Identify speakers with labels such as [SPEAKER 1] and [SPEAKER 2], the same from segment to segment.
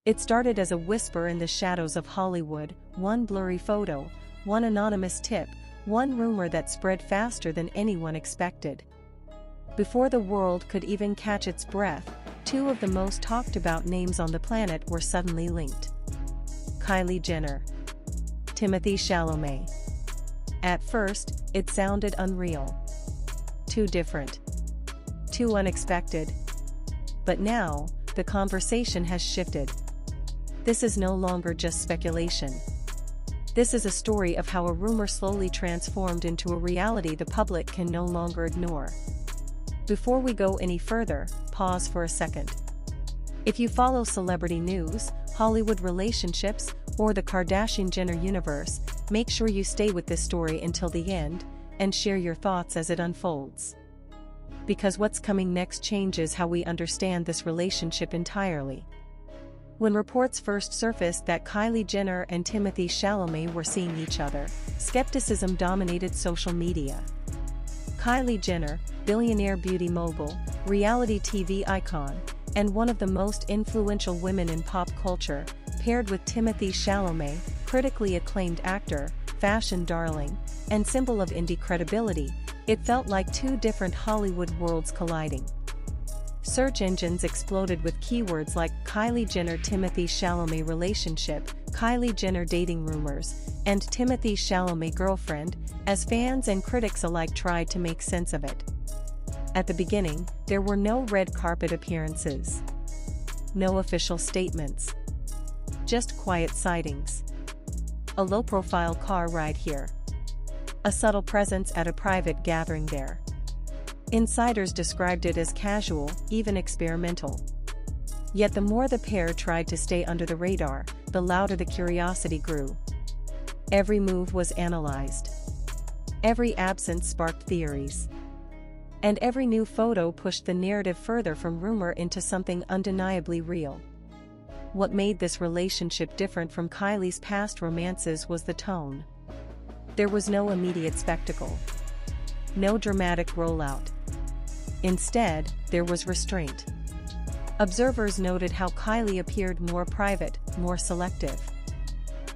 [SPEAKER 1] It started as a whisper in the shadows of Hollywood, one blurry photo, one anonymous tip, one rumor that spread faster than anyone expected. Before the world could even catch its breath, two of the most talked about names on the planet were suddenly linked. Kylie Jenner, Timothee Chalamet. At first, it sounded unreal. Too different. Too unexpected. But now, the conversation has shifted. This is no longer just speculation. This is a story of how a rumor slowly transformed into a reality the public can no longer ignore. Before we go any further, pause for a second. If you follow celebrity news, Hollywood relationships, or the Kardashian-Jenner universe, make sure you stay with this story until the end, and share your thoughts as it unfolds. Because what's coming next changes how we understand this relationship entirely. When reports first surfaced that Kylie Jenner and Timothee Chalamet were seeing each other, skepticism dominated social media. Kylie Jenner, billionaire beauty mogul, reality TV icon, and one of the most influential women in pop culture, paired with Timothee Chalamet, critically acclaimed actor, fashion darling, and symbol of indie credibility, it felt like two different Hollywood worlds colliding. Search engines exploded with keywords like Kylie Jenner-Timothee Chalamet relationship, Kylie Jenner dating rumors, and Timothee Chalamet girlfriend, as fans and critics alike tried to make sense of it. At the beginning, there were no red carpet appearances. No official statements. Just quiet sightings. A low-profile car ride here. A subtle presence at a private gathering there. Insiders described it as casual, even experimental. Yet the more the pair tried to stay under the radar, the louder the curiosity grew. Every move was analyzed. Every absence sparked theories. And every new photo pushed the narrative further from rumor into something undeniably real. What made this relationship different from Kylie's past romances was the tone. There was no immediate spectacle. No dramatic rollout. Instead, there was restraint. Observers noted how Kylie appeared more private, more selective.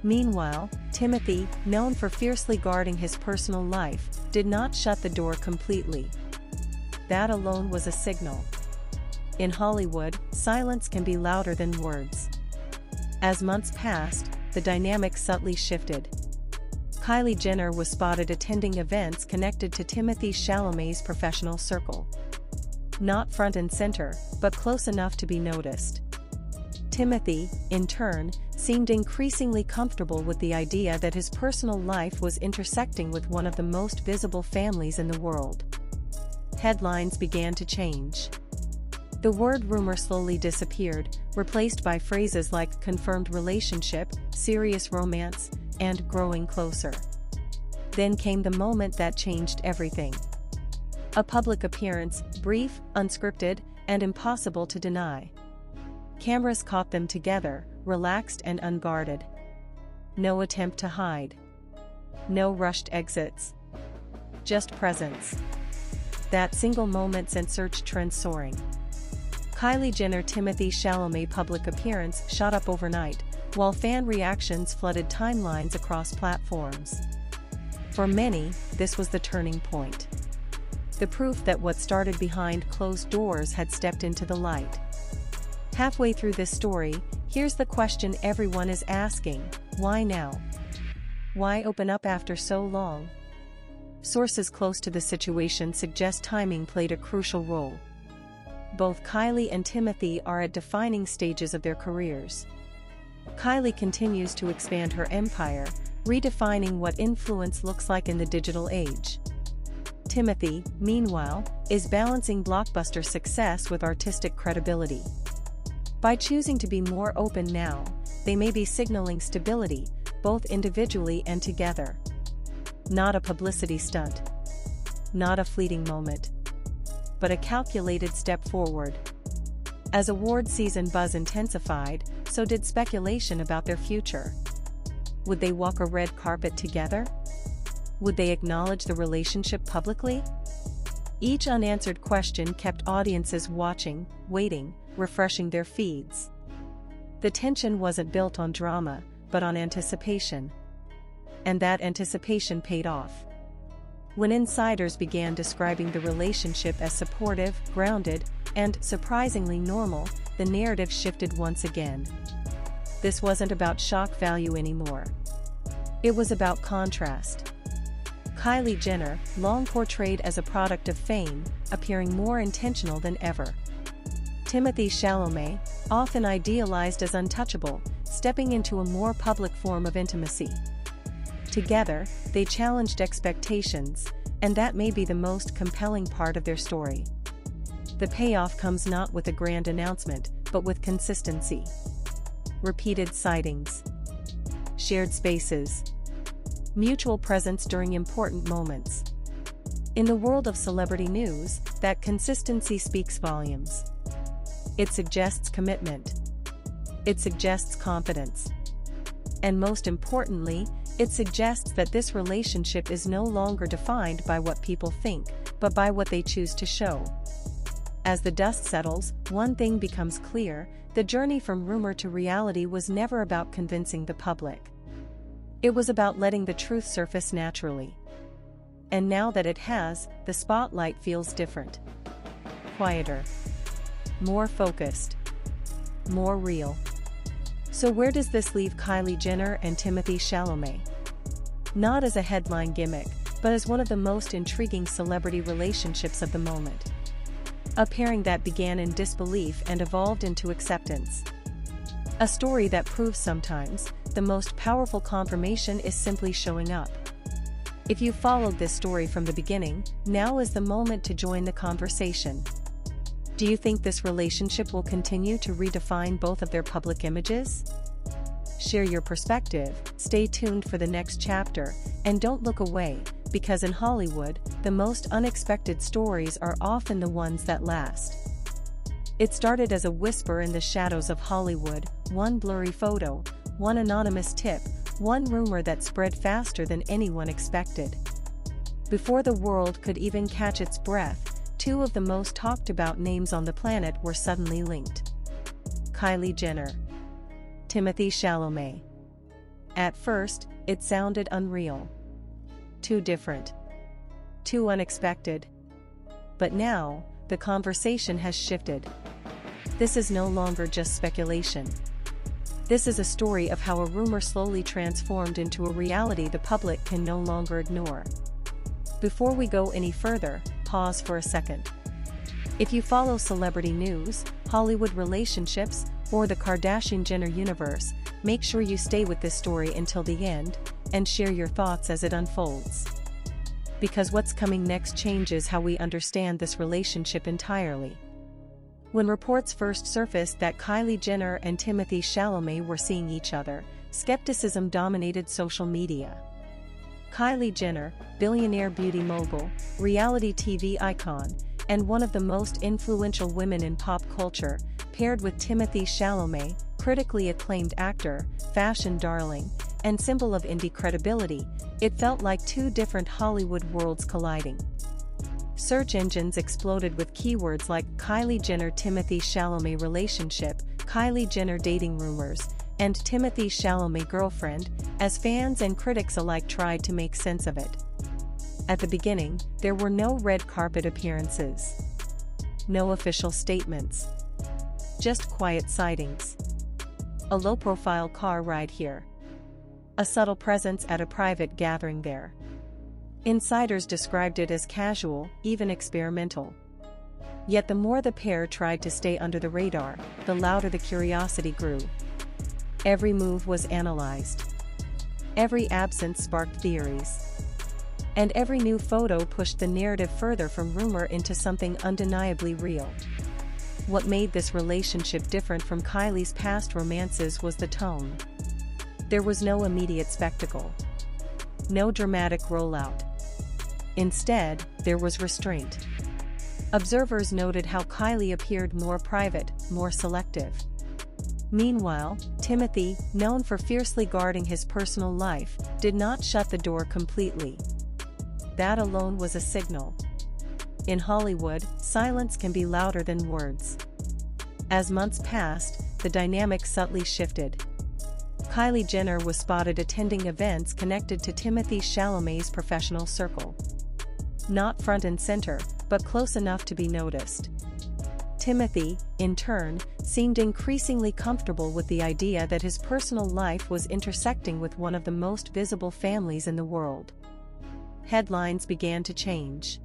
[SPEAKER 1] Meanwhile, Timothee, known for fiercely guarding his personal life, did not shut the door completely. That alone was a signal. In Hollywood, silence can be louder than words. As months passed, the dynamic subtly shifted. Kylie Jenner was spotted attending events connected to Timothee Chalamet's professional circle. Not front and center, but close enough to be noticed. Timothee, in turn, seemed increasingly comfortable with the idea that his personal life was intersecting with one of the most visible families in the world. Headlines began to change. The word rumor slowly disappeared, replaced by phrases like confirmed relationship, serious romance, and growing closer. Then came the moment that changed everything. A public appearance, brief, unscripted, and impossible to deny. Cameras caught them together, relaxed and unguarded. No attempt to hide. No rushed exits. Just presence. That single moment sent search trends soaring. Kylie Jenner-Timothee Chalamet public appearance shot up overnight, while fan reactions flooded timelines across platforms. For many, this was the turning point. The proof that what started behind closed doors had stepped into the light. Halfway through this story, here's the question everyone is asking: why now? Why open up after so long? Sources close to the situation suggest timing played a crucial role. Both Kylie and Timothee are at defining stages of their careers. Kylie continues to expand her empire, redefining what influence looks like in the digital age. Timothee, meanwhile, is balancing blockbuster success with artistic credibility. By choosing to be more open now, they may be signaling stability, both individually and together. Not a publicity stunt. Not a fleeting moment. But a calculated step forward. As award season buzz intensified, so did speculation about their future. Would they walk a red carpet together? Would they acknowledge the relationship publicly? Each unanswered question kept audiences watching, waiting, refreshing their feeds. The tension wasn't built on drama, but on anticipation. And that anticipation paid off. When insiders began describing the relationship as supportive, grounded, and surprisingly normal, the narrative shifted once again. This wasn't about shock value anymore. It was about contrast. Kylie Jenner, long portrayed as a product of fame, appearing more intentional than ever. Timothée Chalamet, often idealized as untouchable, stepping into a more public form of intimacy. Together, they challenged expectations, and that may be the most compelling part of their story. The payoff comes not with a grand announcement, but with consistency. Repeated sightings. Shared spaces. Mutual presence during important moments. In the world of celebrity news, that consistency speaks volumes. It suggests commitment. It suggests confidence. And most importantly, it suggests that this relationship is no longer defined by what people think, but by what they choose to show. As the dust settles, one thing becomes clear: the journey from rumor to reality was never about convincing the public. It was about letting the truth surface naturally. And now that it has, the spotlight feels different. Quieter. More focused. More real. So where does this leave Kylie Jenner and Timothée Chalamet? Not as a headline gimmick, but as one of the most intriguing celebrity relationships of the moment. A pairing that began in disbelief and evolved into acceptance. A story that proves sometimes, the most powerful confirmation is simply showing up. If you followed this story from the beginning, now is the moment to join the conversation. Do you think this relationship will continue to redefine both of their public images? Share your perspective, stay tuned for the next chapter, and don't look away, because in Hollywood, the most unexpected stories are often the ones that last. It started as a whisper in the shadows of Hollywood, one blurry photo, one anonymous tip, one rumor that spread faster than anyone expected. Before the world could even catch its breath, two of the most talked about names on the planet were suddenly linked. Kylie Jenner. Timothée Chalamet. At first, it sounded unreal. Too different. Too unexpected. But now, the conversation has shifted. This is no longer just speculation. This is a story of how a rumor slowly transformed into a reality the public can no longer ignore. Before we go any further, pause for a second. If you follow celebrity news, Hollywood relationships, or the Kardashian-Jenner universe, make sure you stay with this story until the end, and share your thoughts as it unfolds. Because what's coming next changes how we understand this relationship entirely. When reports first surfaced that Kylie Jenner and Timothée Chalamet were seeing each other, skepticism dominated social media. Kylie Jenner, billionaire beauty mogul, reality TV icon, and one of the most influential women in pop culture, paired with Timothée Chalamet, critically acclaimed actor, fashion darling, and symbol of indie credibility, it felt like two different Hollywood worlds colliding. Search engines exploded with keywords like Kylie Jenner-Timothée Chalamet relationship, Kylie Jenner dating rumors, and Timothée Chalamet girlfriend, as fans and critics alike tried to make sense of it. At the beginning, there were no red carpet appearances. No official statements. Just quiet sightings. A low-profile car ride here. A subtle presence at a private gathering there. Insiders described it as casual, even experimental. Yet the more the pair tried to stay under the radar, the louder the curiosity grew. Every move was analyzed. Every absence sparked theories. And every new photo pushed the narrative further from rumor into something undeniably real. What made this relationship different from Kylie's past romances was the tone. There was no immediate spectacle. No dramatic rollout. Instead, there was restraint. Observers noted how Kylie appeared more private, more selective. Meanwhile, Timothée, known for fiercely guarding his personal life, did not shut the door completely. That alone was a signal. In Hollywood, silence can be louder than words. As months passed, the dynamic subtly shifted. Kylie Jenner was spotted attending events connected to Timothée Chalamet's professional circle. Not front and center, but close enough to be noticed. Timothee, in turn, seemed increasingly comfortable with the idea that his personal life was intersecting with one of the most visible families in the world. Headlines began to change.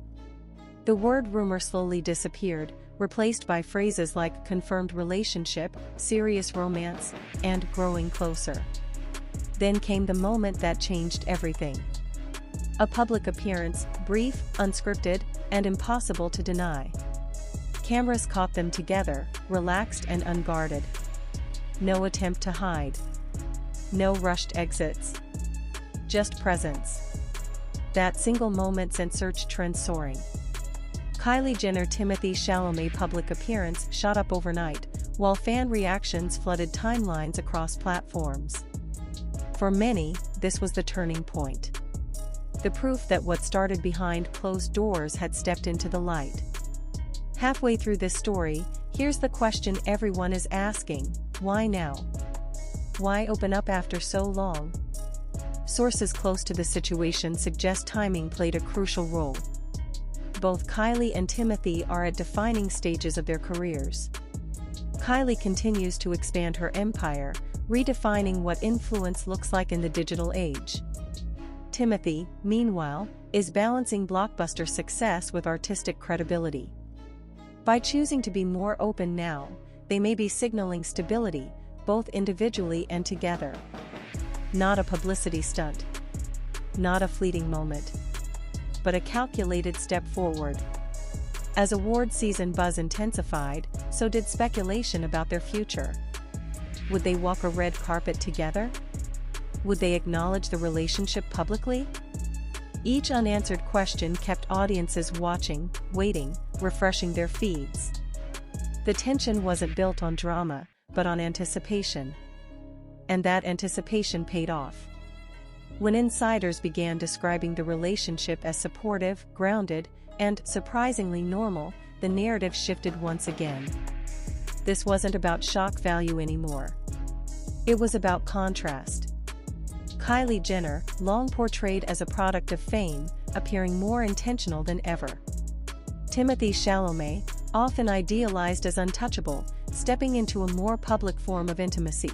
[SPEAKER 1] The word rumor slowly disappeared, replaced by phrases like confirmed relationship, serious romance, and growing closer. Then came the moment that changed everything. A public appearance, brief, unscripted, and impossible to deny. Cameras caught them together, relaxed and unguarded. No attempt to hide. No rushed exits. Just presence. That single moment sent search trends soaring. Kylie Jenner Timothée Chalamet public appearance shot up overnight, while fan reactions flooded timelines across platforms. For many, this was the turning point. The proof that what started behind closed doors had stepped into the light. Halfway through this story, here's the question everyone is asking: why now? Why open up after so long? Sources close to the situation suggest timing played a crucial role. Both Kylie and Timothee are at defining stages of their careers. Kylie continues to expand her empire, redefining what influence looks like in the digital age. Timothee, meanwhile, is balancing blockbuster success with artistic credibility. By choosing to be more open now, they may be signaling stability, both individually and together. Not a publicity stunt. Not a fleeting moment. But a calculated step forward. As award season buzz intensified, so did speculation about their future. Would they walk a red carpet together? Would they acknowledge the relationship publicly? Each unanswered question kept audiences watching, waiting, refreshing their feeds. The tension wasn't built on drama, but on anticipation. And that anticipation paid off. When insiders began describing the relationship as supportive, grounded, and surprisingly normal, the narrative shifted once again. This wasn't about shock value anymore. It was about contrast. Kylie Jenner, long portrayed as a product of fame, appearing more intentional than ever. Timothée Chalamet, often idealized as untouchable, stepping into a more public form of intimacy.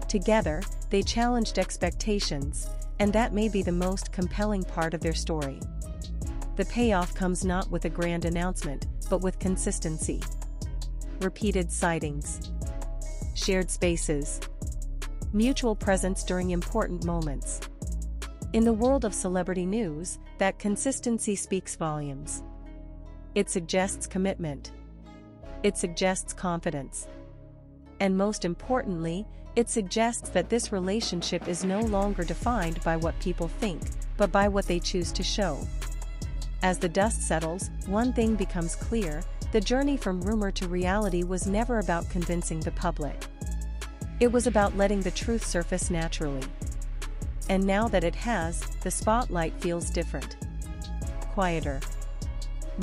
[SPEAKER 1] Together, they challenged expectations, and that may be the most compelling part of their story. The payoff comes not with a grand announcement, but with consistency. Repeated sightings. Shared spaces. Mutual presence during important moments. In the world of celebrity news, that consistency speaks volumes. It suggests commitment. It suggests confidence. And most importantly, it suggests that this relationship is no longer defined by what people think, but by what they choose to show. As the dust settles, one thing becomes clear: the journey from rumor to reality was never about convincing the public. It was about letting the truth surface naturally. And now that it has, the spotlight feels different. Quieter.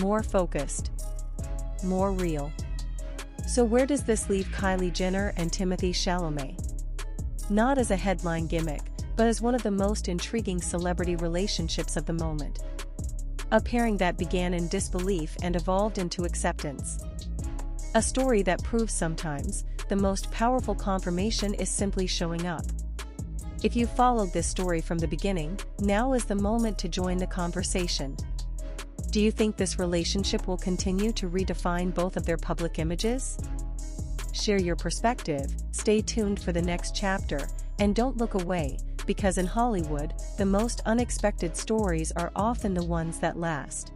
[SPEAKER 1] More focused. More real. So where does this leave Kylie Jenner and Timothée Chalamet? Not as a headline gimmick, but as one of the most intriguing celebrity relationships of the moment. A pairing that began in disbelief and evolved into acceptance. A story that proves sometimes the most powerful confirmation is simply showing up. If you followed this story from the beginning, now is the moment to join the conversation. Do you think this relationship will continue to redefine both of their public images? Share your perspective, stay tuned for the next chapter, and don't look away, because in Hollywood, the most unexpected stories are often the ones that last.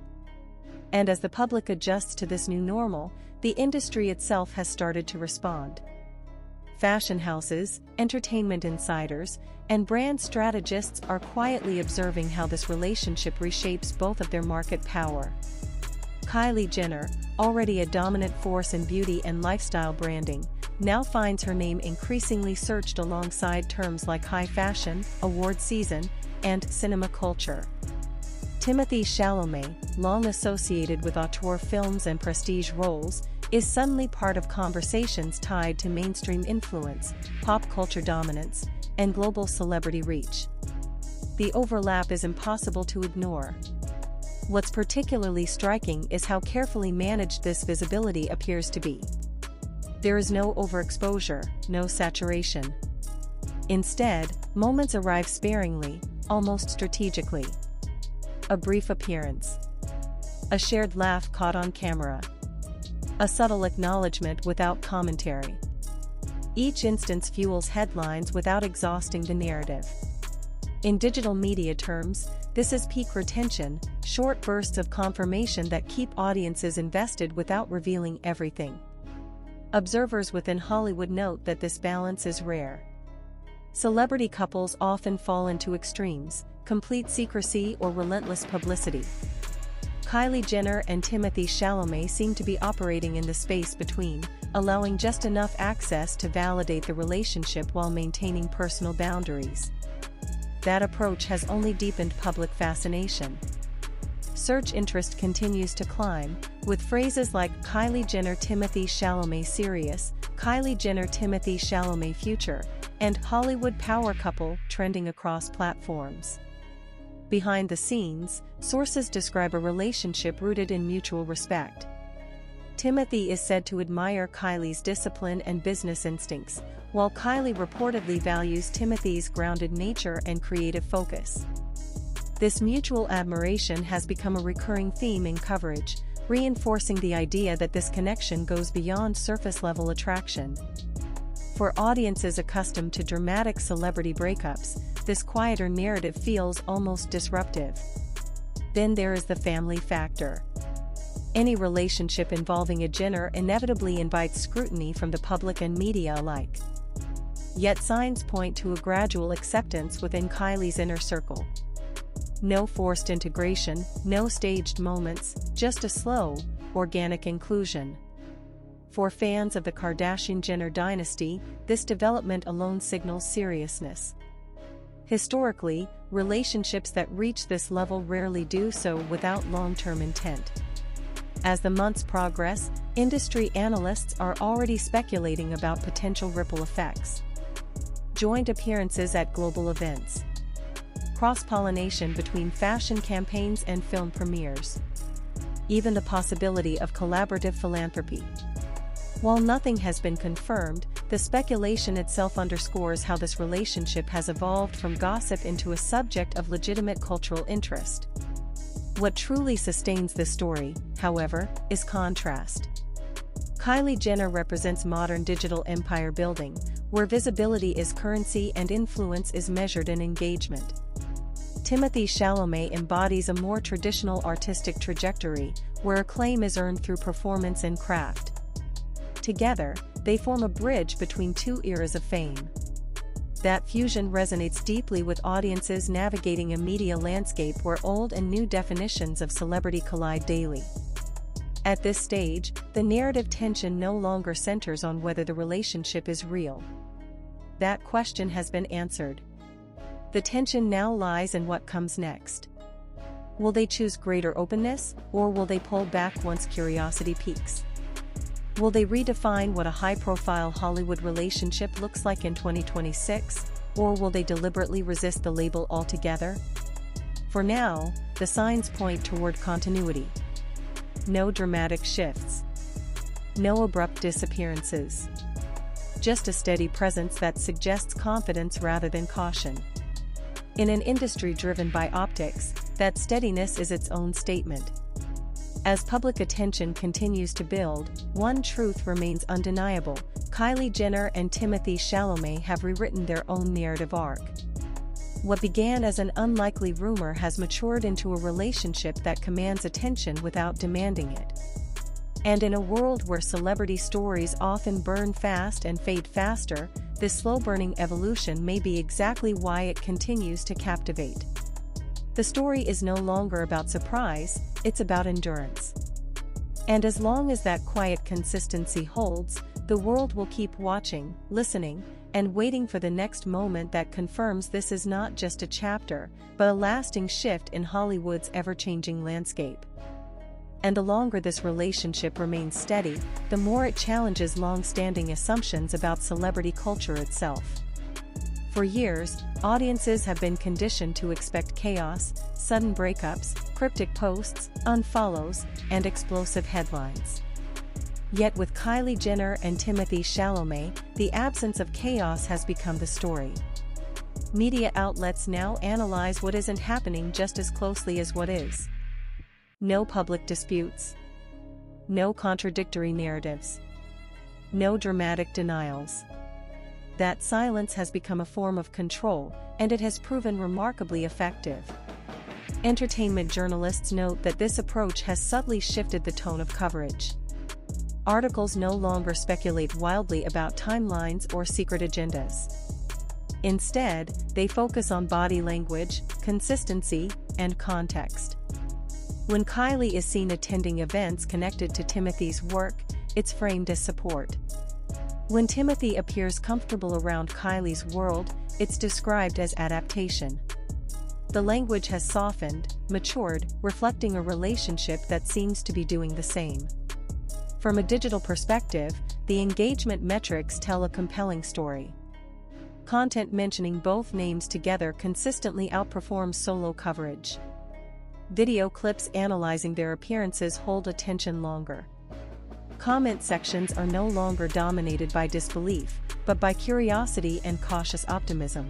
[SPEAKER 1] And as the public adjusts to this new normal, the industry itself has started to respond. Fashion houses, entertainment insiders, and brand strategists are quietly observing how this relationship reshapes both of their market power. Kylie Jenner, already a dominant force in beauty and lifestyle branding, now finds her name increasingly searched alongside terms like high fashion, award season, and cinema culture. Timothée Chalamet, long associated with auteur films and prestige roles, is suddenly part of conversations tied to mainstream influence, pop culture dominance, and global celebrity reach. The overlap is impossible to ignore. What's particularly striking is how carefully managed this visibility appears to be. There is no overexposure, no saturation. Instead, moments arrive sparingly, almost strategically. A brief appearance. A shared laugh caught on camera. A subtle acknowledgement without commentary. Each instance fuels headlines without exhausting the narrative. In digital media terms, this is peak retention, short bursts of confirmation that keep audiences invested without revealing everything. Observers within Hollywood note that this balance is rare. Celebrity couples often fall into extremes, complete secrecy or relentless publicity. Kylie Jenner and Timothee Chalamet seem to be operating in the space between, allowing just enough access to validate the relationship while maintaining personal boundaries. That approach has only deepened public fascination. Search interest continues to climb, with phrases like Kylie Jenner Timothee Chalamet serious, Kylie Jenner Timothee Chalamet future, and Hollywood power couple trending across platforms. Behind the scenes, sources describe a relationship rooted in mutual respect. Timothee is said to admire Kylie's discipline and business instincts, while Kylie reportedly values Timothee's grounded nature and creative focus. This mutual admiration has become a recurring theme in coverage, reinforcing the idea that this connection goes beyond surface-level attraction. For audiences accustomed to dramatic celebrity breakups, this quieter narrative feels almost disruptive. Then there is the family factor. Any relationship involving a Jenner inevitably invites scrutiny from the public and media alike. Yet signs point to a gradual acceptance within Kylie's inner circle. No forced integration, no staged moments, just a slow, organic inclusion. For fans of the Kardashian-Jenner dynasty, this development alone signals seriousness. Historically, relationships that reach this level rarely do so without long-term intent. As the months progress, industry analysts are already speculating about potential ripple effects. Joint appearances at global events. Cross-pollination between fashion campaigns and film premieres. Even the possibility of collaborative philanthropy. While nothing has been confirmed, the speculation itself underscores how this relationship has evolved from gossip into a subject of legitimate cultural interest. What truly sustains this story, however, is contrast. Kylie Jenner represents modern digital empire building, where visibility is currency and influence is measured in engagement. Timothee Chalamet embodies a more traditional artistic trajectory, where acclaim is earned through performance and craft. Together, they form a bridge between two eras of fame. That fusion resonates deeply with audiences navigating a media landscape where old and new definitions of celebrity collide daily. At this stage, the narrative tension no longer centers on whether the relationship is real. That question has been answered. The tension now lies in what comes next. Will they choose greater openness, or will they pull back once curiosity peaks? Will they redefine what a high-profile Hollywood relationship looks like in 2026, or will they deliberately resist the label altogether? For now, the signs point toward continuity. No dramatic shifts. No abrupt disappearances. Just a steady presence that suggests confidence rather than caution. In an industry driven by optics, that steadiness is its own statement. As public attention continues to build, one truth remains undeniable: Kylie Jenner and Timothee Chalamet have rewritten their own narrative arc. What began as an unlikely rumor has matured into a relationship that commands attention without demanding it. And in a world where celebrity stories often burn fast and fade faster, this slow-burning evolution may be exactly why it continues to captivate. The story is no longer about surprise, it's about endurance. And as long as that quiet consistency holds, the world will keep watching, listening, and waiting for the next moment that confirms this is not just a chapter, but a lasting shift in Hollywood's ever-changing landscape. And the longer this relationship remains steady, the more it challenges long-standing assumptions about celebrity culture itself. For years, audiences have been conditioned to expect chaos, sudden breakups, cryptic posts, unfollows, and explosive headlines. Yet with Kylie Jenner and Timothée Chalamet, the absence of chaos has become the story. Media outlets now analyze what isn't happening just as closely as what is. No public disputes. No contradictory narratives. No dramatic denials. That silence has become a form of control, and it has proven remarkably effective. Entertainment journalists note that this approach has subtly shifted the tone of coverage. Articles no longer speculate wildly about timelines or secret agendas. Instead, they focus on body language, consistency, and context. When Kylie is seen attending events connected to Timothee's work, it's framed as support. When Timothee appears comfortable around Kylie's world, it's described as adaptation. The language has softened, matured, reflecting a relationship that seems to be doing the same. From a digital perspective, the engagement metrics tell a compelling story. Content mentioning both names together consistently outperforms solo coverage. Video clips analyzing their appearances hold attention longer. Comment sections are no longer dominated by disbelief, but by curiosity and cautious optimism.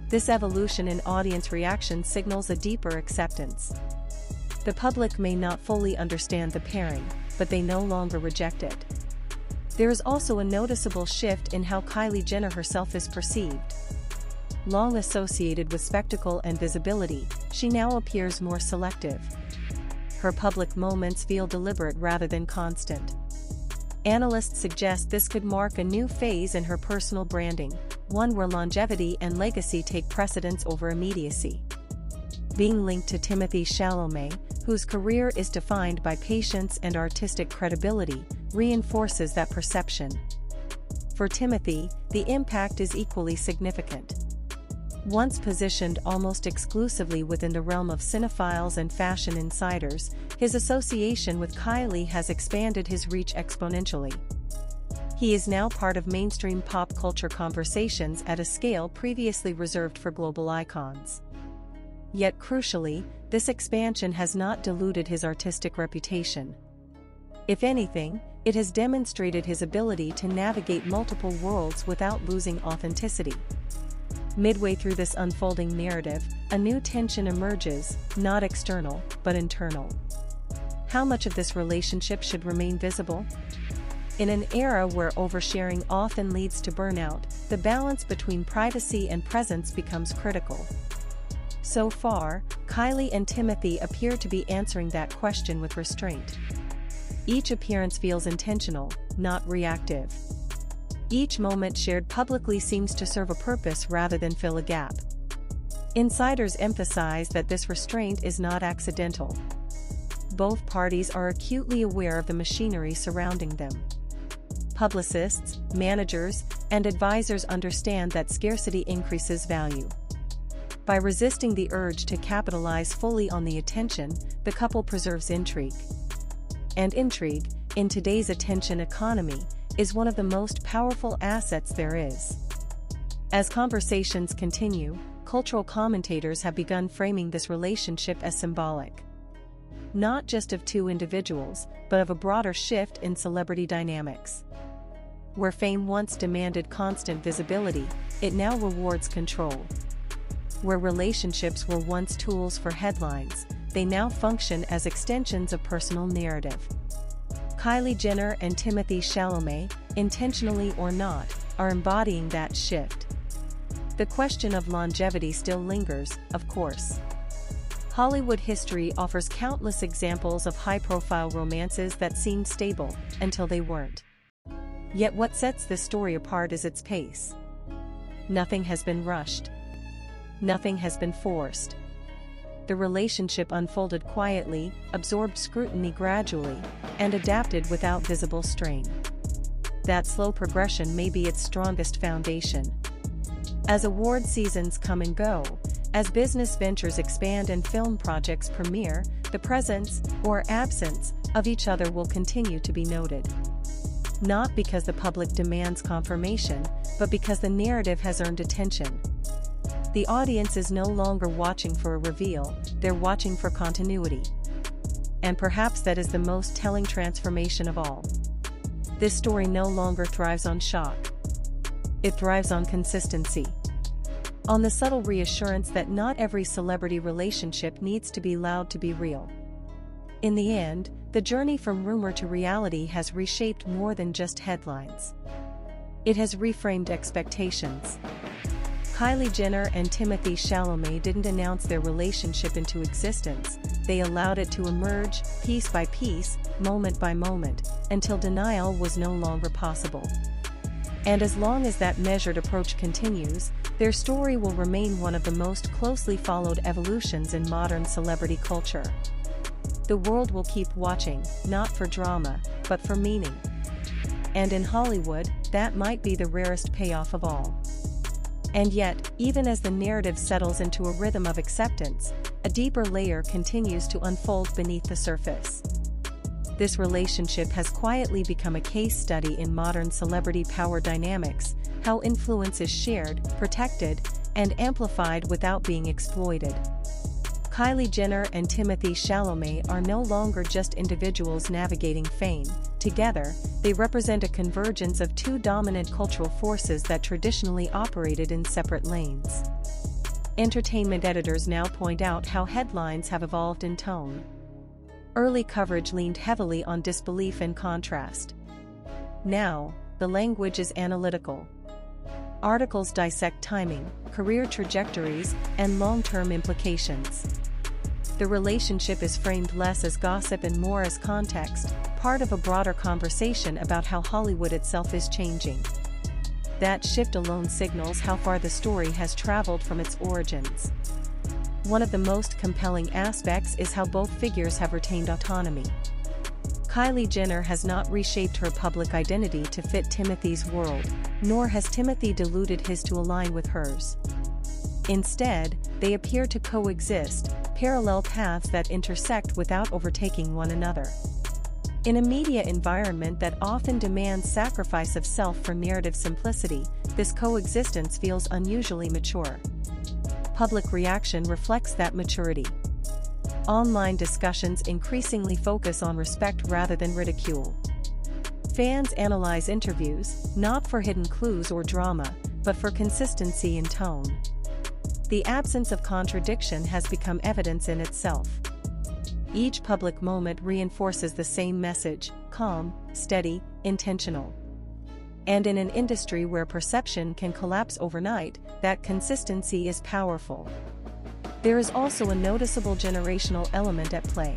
[SPEAKER 1] This evolution in audience reaction signals a deeper acceptance. The public may not fully understand the pairing, but they no longer reject it. There is also a noticeable shift in how Kylie Jenner herself is perceived. Long associated with spectacle and visibility, she now appears more selective. Her public moments feel deliberate rather than constant. Analysts suggest this could mark a new phase in her personal branding, one where longevity and legacy take precedence over immediacy. Being linked to Timothée Chalamet, whose career is defined by patience and artistic credibility, reinforces that perception. For Timothee, the impact is equally significant. Once positioned almost exclusively within the realm of cinephiles and fashion insiders, his association with Kylie has expanded his reach exponentially. He is now part of mainstream pop culture conversations at a scale previously reserved for global icons. Yet crucially, this expansion has not diluted his artistic reputation. If anything, it has demonstrated his ability to navigate multiple worlds without losing authenticity. Midway through this unfolding narrative, a new tension emerges, not external, but internal. How much of this relationship should remain visible? In an era where oversharing often leads to burnout, the balance between privacy and presence becomes critical. So far, Kylie and Timothee appear to be answering that question with restraint. Each appearance feels intentional, not reactive. Each moment shared publicly seems to serve a purpose rather than fill a gap. Insiders emphasize that this restraint is not accidental. Both parties are acutely aware of the machinery surrounding them. Publicists, managers, and advisors understand that scarcity increases value. By resisting the urge to capitalize fully on the attention, the couple preserves intrigue. And intrigue, in today's attention economy, is one of the most powerful assets there is. As conversations continue, cultural commentators have begun framing this relationship as symbolic. Not just of two individuals, but of a broader shift in celebrity dynamics. Where fame once demanded constant visibility, it now rewards control. Where relationships were once tools for headlines, they now function as extensions of personal narrative. Kylie Jenner and Timothée Chalamet, intentionally or not, are embodying that shift. The question of longevity still lingers, of course. Hollywood history offers countless examples of high-profile romances that seemed stable until they weren't. Yet what sets this story apart is its pace. Nothing has been rushed. Nothing has been forced. The relationship unfolded quietly, absorbed scrutiny gradually, and adapted without visible strain. That slow progression may be its strongest foundation. As award seasons come and go, as business ventures expand and film projects premiere, the presence, or absence, of each other will continue to be noted. Not because the public demands confirmation, but because the narrative has earned attention. The audience is no longer watching for a reveal, they're watching for continuity. And perhaps that is the most telling transformation of all. This story no longer thrives on shock. It thrives on consistency. On the subtle reassurance that not every celebrity relationship needs to be loud to be real. In the end, the journey from rumor to reality has reshaped more than just headlines. It has reframed expectations. Kylie Jenner and Timothée Chalamet didn't announce their relationship into existence, they allowed it to emerge, piece by piece, moment by moment, until denial was no longer possible. And as long as that measured approach continues, their story will remain one of the most closely followed evolutions in modern celebrity culture. The world will keep watching, not for drama, but for meaning. And in Hollywood, that might be the rarest payoff of all. And yet, even as the narrative settles into a rhythm of acceptance, a deeper layer continues to unfold beneath the surface. This relationship has quietly become a case study in modern celebrity power dynamics, how influence is shared, protected, and amplified without being exploited. Kylie Jenner and Timothée Chalamet are no longer just individuals navigating fame. Together, they represent a convergence of two dominant cultural forces that traditionally operated in separate lanes. Entertainment editors now point out how headlines have evolved in tone. Early coverage leaned heavily on disbelief and contrast. Now, the language is analytical. Articles dissect timing, career trajectories, and long-term implications. The relationship is framed less as gossip and more as context, part of a broader conversation about how Hollywood itself is changing. That shift alone signals how far the story has traveled from its origins. One of the most compelling aspects is how both figures have retained autonomy. Kylie Jenner has not reshaped her public identity to fit Timothee's world, nor has Timothee diluted his to align with hers. Instead, they appear to coexist, parallel paths that intersect without overtaking one another. In a media environment that often demands sacrifice of self for narrative simplicity, this coexistence feels unusually mature. Public reaction reflects that maturity. Online discussions increasingly focus on respect rather than ridicule. Fans analyze interviews, not for hidden clues or drama, but for consistency in tone. The absence of contradiction has become evidence in itself. Each public moment reinforces the same message: calm, steady, intentional. And in an industry where perception can collapse overnight, that consistency is powerful. There is also a noticeable generational element at play.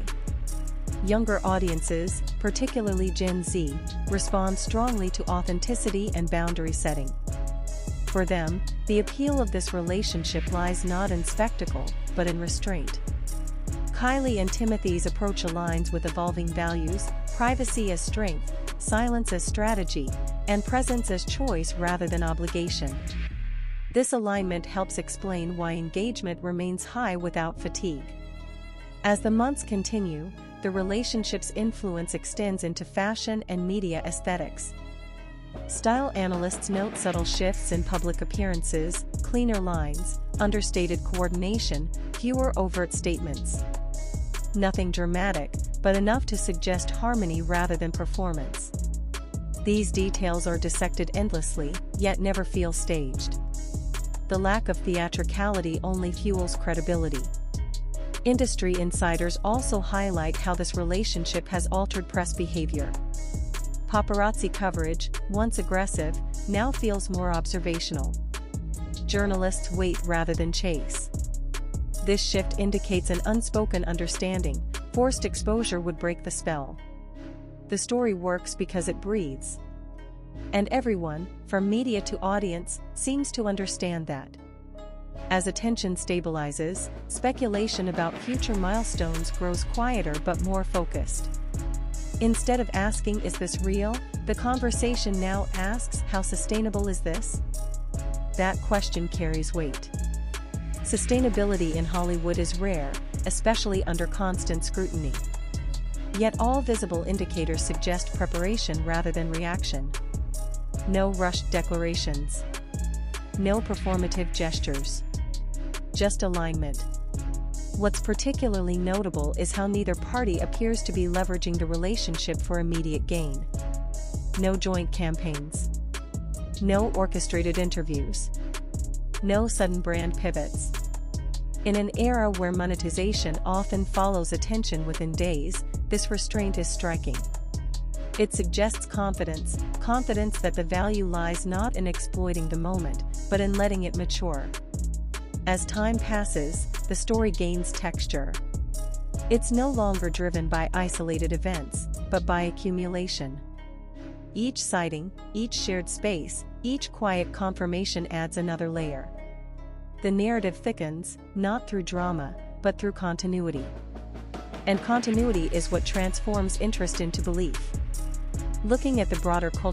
[SPEAKER 1] Younger audiences, particularly Gen Z, respond strongly to authenticity and boundary setting. For them, the appeal of this relationship lies not in spectacle, but in restraint. Kylie and Timothee's approach aligns with evolving values: privacy as strength, silence as strategy, and presence as choice rather than obligation. This alignment helps explain why engagement remains high without fatigue. As the months continue, the relationship's influence extends into fashion and media aesthetics. Style analysts note subtle shifts in public appearances: cleaner lines, understated coordination, fewer overt statements. Nothing dramatic, but enough to suggest harmony rather than performance. These details are dissected endlessly, yet never feel staged. The lack of theatricality only fuels credibility. Industry insiders also highlight how this relationship has altered press behavior. Paparazzi coverage, once aggressive, now feels more observational. Journalists wait rather than chase. This shift indicates an unspoken understanding: forced exposure would break the spell. The story works because it breathes. And everyone, from media to audience, seems to understand that. As attention stabilizes, speculation about future milestones grows quieter but more focused. Instead of asking, "Is this real?" the conversation now asks, "How sustainable is this?" That question carries weight. Sustainability in Hollywood is rare, especially under constant scrutiny. Yet all visible indicators suggest preparation rather than reaction. No rushed declarations. No performative gestures. Just alignment. What's particularly notable is how neither party appears to be leveraging the relationship for immediate gain. No joint campaigns. No orchestrated interviews. No sudden brand pivots. In an era where monetization often follows attention within days, this restraint is striking. It suggests confidence that the value lies not in exploiting the moment, but in letting it mature. As time passes, the story gains texture. It's no longer driven by isolated events, but by accumulation. Each sighting, each shared space, each quiet confirmation adds another layer. The narrative thickens, not through drama, but through continuity. And continuity is what transforms interest into belief. Looking at the broader culture